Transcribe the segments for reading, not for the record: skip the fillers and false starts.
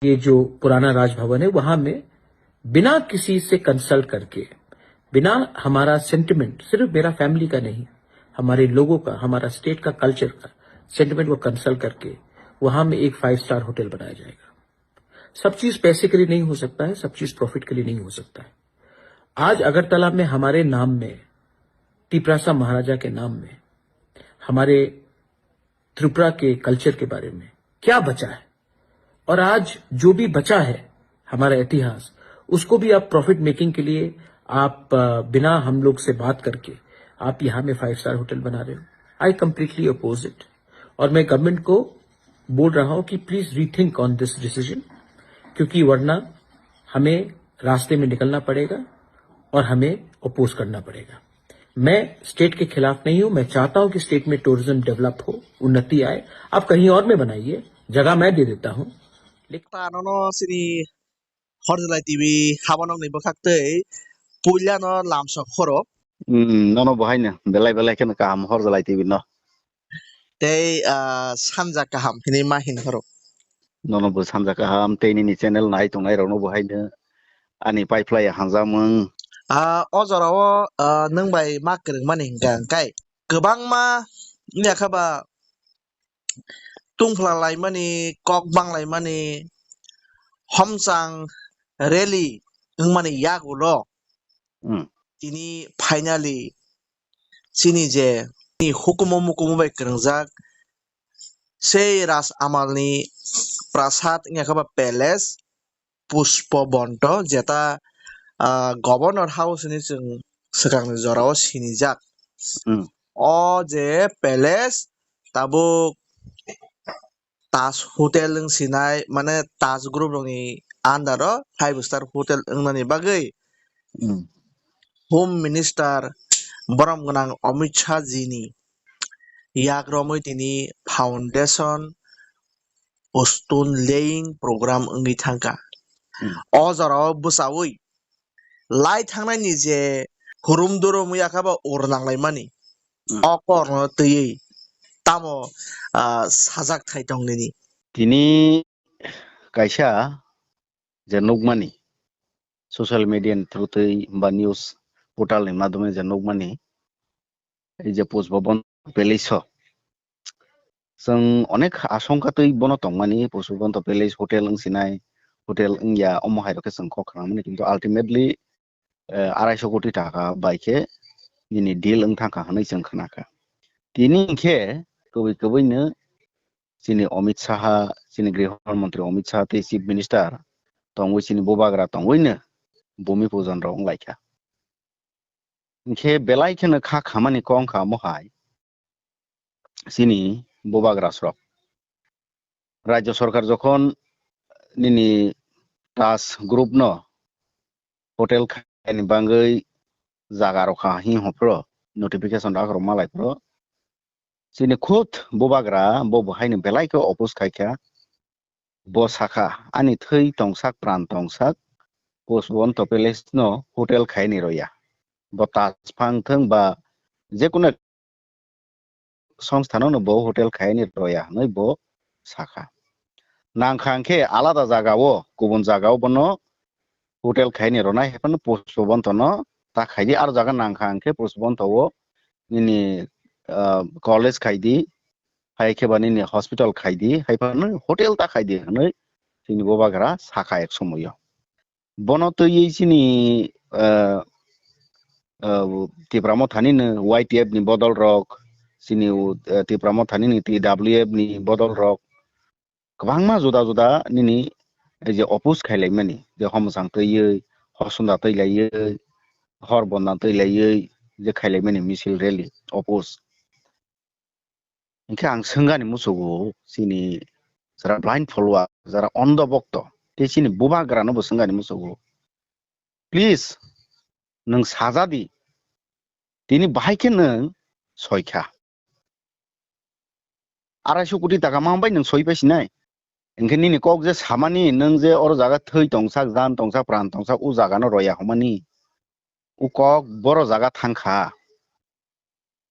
ये जो पुराना राजभवन है वहां में बिना किसी से कंसल्ट करके, बिना हमारा सेंटिमेंट, सिर्फ मेरा फैमिली का नहीं, हमारे लोगों का, हमारा स्टेट का कल्चर का सेंटिमेंट को कंसल्ट करके वहां में एक 5 स्टार होटल बनाया जाएगा। सब चीज पैसे के लिए नहीं हो सकता है, सब चीज प्रॉफिट के लिए नहीं हो सकता है। आज अगरतला में हमारे नाम में, टिपरासा महाराजा के नाम में, हमारे त्रिपुरा के कल्चर के बारे में क्या बचा है, और आज जो भी बचा है हमारा इतिहास, उसको भी आप प्रॉफिट मेकिंग के लिए आप बिना हम लोग से बात करके आप यहां में 5 स्टार होटल बना रहे हो। आई कंप्लीटली अपोज इट, और मैं गवर्नमेंट को बोल रहा हूं कि please rethink on this decision, क्योंकि वरना हमें रास्ते में निकलना पड़ेगा और हमें अपोज करना पड़ेगा। मैं स्टेट के खिलाफ नहीं हूं, मैं चाहता हूं कि स्टेट में टूरिज्म डेवलप हो, उन्नति आए। आप कहीं और में बनाइए, जगह मैं दे देता हूं। Tanono sini Horzalai TV habanok ni bakhaktei puilano lamsok khoro Nono bohaina belai kan kaham Horzalai TV no tei sanja kaham hini mahin khoro. nono bo samja kaham teini ni channel nai tongnai rono bohaina ani paiplai hangjamung O jorao nang bai ma kreng mani hingkang kai kwbangma yakaba tungflalai mani kok banglai mani homchang rally wngmani yagulo tini finally chini je ni hukumo mukumo bai krengjak sei ras amalni prasad yakaba palace pushpo bonto jeta governor house ni chung swkangni jorao sinijak o je palace tabuk Taj Hotel ang sinai mane Taj Group ni under 5 star hotel ang nani bagay Home Minister Borom gnang Amit Shah ji ni yagromoi tini foundation stone laying program ongi thangka o jorao bwsawi lai thangnai ni je hurum durum yakaba ornanglai mani o korno tui tamo sajak thai tongnini tini kaisa je nukmani social media through tei ba news portal ni madhyame je nukmani ei je post bobon palace जों अनेक आशंका तै बनो तंगमानि पशुबन तो palace hotel ang sinai hotel इंया अमहाय रके जों खखामनि किन्तु ultimately 250 कोटी टाका बाइके दिनै डिल ang थांखा हनै जों खोनाखा तिनि इंखे कबै कबैनो जोंनि अमित शाह जोंनि गृह मन्त्री अमित शाह ते चीफ मिनिस्टार तंगै जोंनि बबाग्रा तंगैनो भूमि पूजन रं लायखा इंखे बेलायखेनो खा खामानि कंखा महाय जोंनि बबाग्रास्रक राज्य सरकार जखन निनि ताज ग्रुप न होटेल खायनि बांगै जागा रखा हि हप्र नोटिफिकेशन आग्र मालायप्र जोंनि खुद बबाग्रा बबहायनो बेलायखौ अपोज खायखा बसाखा आनि थै तंसाक प्राण तंसाक पोस्टबन तो पैलेस न होटेल खायनि रया ब ताज फांथों बा जेकुनो संस्थान बो होटेल खायनि रया नै बो साखा नांखांखे आलादा जागाओ गुबुन जागाओ बनो होटेल खायनि रनाय हेफान पोस्टबन तो न ता खायदि आरो जागा नांखांखे पोस्टबन तो निनि कॉलेज खायदि हाय खेबानि नि हॉस्पिटल खायदि हायफान होटेल ता खायदि हनै जोंनि बबाग्रा साखा एक समयो बनो तो यिसिनि तिप्रामो थानिनो YTF नि बदल रक सिनि तिप्रामो थानिनि TWF नि बदल रक गोबांमा जुदा जुदा निनि जे अपोज खायलायमानि जे हमसां तैयै हसुंदा तैलायै हर बन्ना तैलायै जे खायलायमानि मिसिल रैली अपोज इंखे आं सोंगानि मुसुगु सिनि जरा ब्लाइंड फलोआ जरा अंध भक्त ते सिनि बबाग्रानो बो सोंगानि मुसुगु प्लीज नों साजादि तिनि बाहायखे नों सयखा 250 कोटी टाका मांबाय नों सय पाइसिनाय इंखे निनि कक जे सामानि नों जे और जागा थै तंसाक जान तंसाक प्राण तंसाक उ जागानो रया हमानि उ कक बर जागा थांखा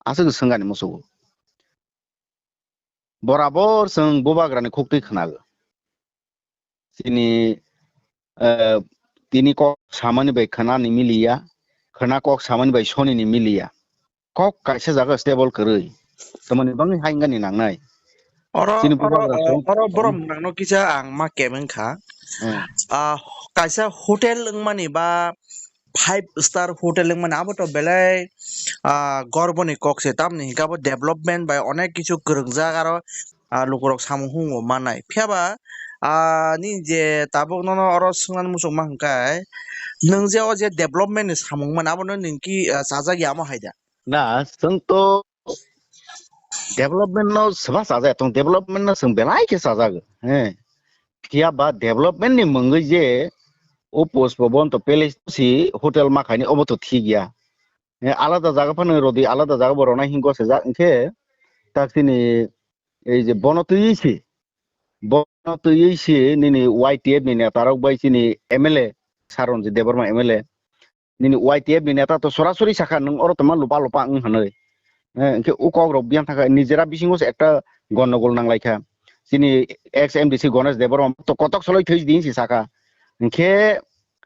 आसो सोंगानि मुसुगु बराबर जों बबाग्रानि खक्तै खोनागो sini tini kok samani bai khana ni miliya khana kok samani bai soni ni miliya kok kaisa jaga stable kerui temani bangi hainga ni nangnai Oro sini oro bubagra so oro borom nangno kisa ang ma kemeng kha kaisa hotel mani ba 5 star hotel mani abo to belai gorboni kokse tamni hingabo development by onek kichu kwrwngjak aro lukurok samung hungo manai phiaba ni je tabuk no oro sungnan musuk ma hingkai nung je o je development ni samung man abo no ningki sajagi amo haida na sung to development no seba saja tong development no sung belai ke saja ge kia ba development ni mengge je o post babon to pele si hotel makhani obo to ঠিক ya আলাদা জায়গা পানো রদি আলাদা জায়গা বড় না হিংগো সে যা ইনকে তাকসিনি এই যে বনতুইছি নিনি ওয়াইটিএফ নি নেতারক বাইছিনি এমএলএ সারন যে দেবরমা এমএলএ নিনি ওয়াইটিএফ নি নেতা তো সরাসরি শাখা নং অর তোমা লুপা লুপা হানৈ ইনকে উকক রবিয়ান থাকা নিজেরা বিসিংস একটা গন্ডগোল নাংলাইখা সিনি এক্স এমডিসি গণেশ দেবরমা তো কতক সলই থৈ দিনছি শাখা ইনকে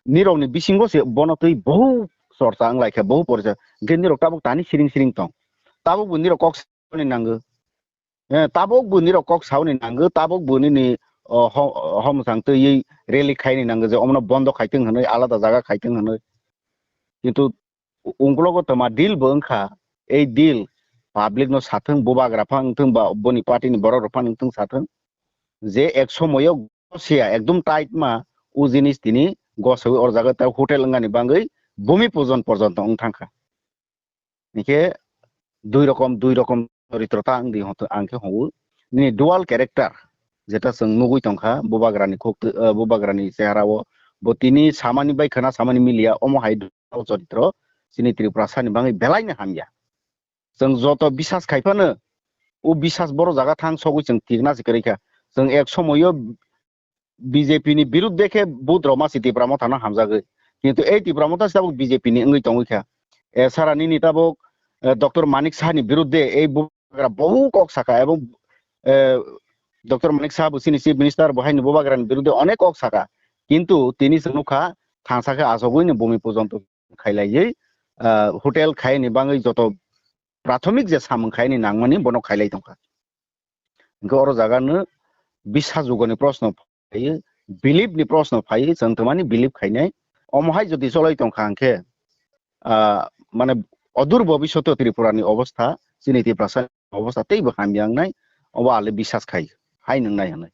নিরংনি বিসিংস বনতুই বহু চর্চা আংলাইখা বহু পরিচয় ইনকে নিরক তাবুক তানি সিরিং সিরিং তং তাবুক নিরক কক সাউনি নাঙ্গো তাবুক নিরক কক সাউনি নাঙ্গো তাবুক নিনি হমসাং তৈ রেলি খাইনি নাঙ্গো যে অমন বন্ধ খাইতেं হनै আলাদা জায়গা খাইতেं হनै কিন্তু উংগুলোগো তমা ডিল বংখা এই ডিল পাবলিক নো সাথং বুবাগ্রাফা থং বা বনি পার্টি ni বড় রফা থং সাথং যে এক সময়ও গসিয়া একদম টাইট মা ও জিনিস তিনি গসই অর জায়গা তা হোটেল ngaনি বাঙ্গই ভূমি পূজন পর্যন্ত থাকা নিকে দুই রকম চরিত্রতা আং দি হতো আংকে হউ নি ডুয়াল ক্যারেক্টার যেটা जों নুগুই তংখা বুবাগ্রানি বুবাগ্রানি চেহারাও বতিনি সামানি বাই খানা সামানি মিলিয়া অমহাই চরিত্র সিনি ত্রিপুরা সানি বাঙ্গই বেলাইনে হামিয়া जों যত বিশ্বাস খাইফানো ও বিশ্বাস বড় জায়গা থাং সগুই जों ঠিক না সিকরিখা जों এক সময়ও বিজেপি ni বিরুদ্ধে খে বুদ রমা সিটি প্রামো থানা হামজাগৈ কিন্তু এই ত্রিপুরামতা সাবক বিজেপি ni ngৈ তংইখা সারানি ni তাবক ডক্টর মানিক সাহানি বিরুদ্ধে এই বুবাগ্রা বহু কক শাখা এবং doctor Manik Saha বসিনি chief minister বহাই বুবাগ্রানি বিরুদ্ধে অনেক কক শাখা কিন্তু তিনি সনুখা থাংসাকে আসগৈ নি ভূমি পর্যন্ত খাইলাইयै হোটেল খাইনি বাঙ্গৈ যত প্রাথমিক যে সামং খাইনি নাংমানি বন খাইলাই তংখা ইনকে অর জাগানো বিশ্বাস যুগনি প্রশ্ন ফাইयो বিলিভ ni প্রশ্ন ফাইयो जों তমানি বিলিভ খাইনাই অমহাই যদি চলাই তংখা আংকে মানে অদূর ভবিষ্যতে ত্রিপুরানি অবস্থা চিনি ত্রিপুরা অবস্থা তেইবো হামিয়াংনাই অবা আলে বিশ্বাস খাই হাই নংনাই হানাই